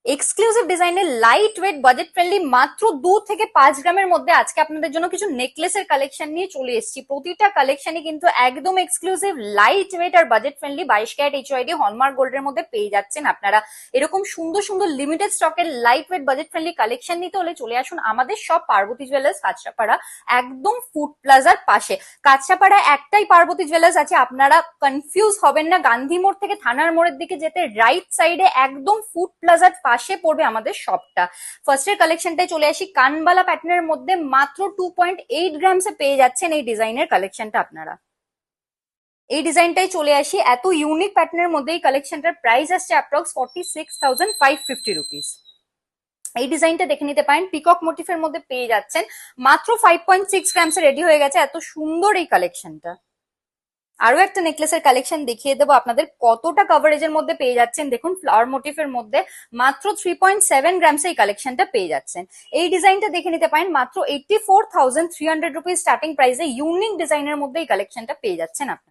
Exclusive ডিজাইনের light weight budget friendly মাত্র 2 থেকে 5 গ্রামের মধ্যে আজকে আপনাদের জন্য কিছু নেকলেসের কালেকশন নিয়ে চলে এসেছি। প্রতিটা কালেকশনই কিন্তু একদম এক্সক্লুসিভ, লাইট ওয়েট আর budget friendly. 22 carat HUID hallmark গোল্ডের মধ্যে পেয়ে যাচ্ছেন আপনারা। এরকম সুন্দর সুন্দর লিমিটেড স্টকের light weight budget friendly collection নিতে হলে চলে আসুন আমাদের সব পার্বতী জুয়েলার্স, কাঁচরাপাড়া, একদম ফুড প্লাজার পাশে। কাঁচরাপাড়ায় একটাই পার্বতী জুয়েলার্স আছে, আপনারা কনফিউজ হবেন না। গান্ধী মোড় থেকে থানার মোড়ের দিকে যেতে রাইট সাইডে একদম ফুড প্লাজার পাশে পড়বে আমাদের শপটা। ফার্স্টের কালেকশনটাই চলে আসি, কানবালা প্যাটার্নের মধ্যে মাত্র 2.8 গ্রামসে পেয়ে যাচ্ছেন এই ডিজাইনের কালেকশনটা আপনারা। এই ডিজাইনটাই চলে আসি, এত ইউনিক প্যাটার্নের মধ্যে এই কালেকশনটার প্রাইস আসছে অ্যাপ্রক্স 46,550 রুপিস। এই ডিজাইনটা দেখে নিতে পারেন, পিকক মোটিফের মধ্যে পেয়ে যাচ্ছেন, মাত্র 5.6 গ্রামসে রেডি হয়ে গেছে। এত সুন্দর এই কালেকশনটা। আরো একটা নেকলেসের কালেকশন দেখিয়ে দেবো আপনাদের, কতটা কভারেজের মধ্যে পেয়ে যাচ্ছেন দেখুন। ফ্লাওয়ার মোটিফের মধ্যে মাত্র 3.7 গ্রামসে এই কালেকশনটা পেয়ে যাচ্ছেন। এই ডিজাইনটা দেখে নিতে পারেন, মাত্র 84,300 রুপিস স্টার্টিং প্রাইসে ইউনিক ডিজাইনের মধ্যে এই কালেকশনটা পেয়ে যাচ্ছেন আপনারা।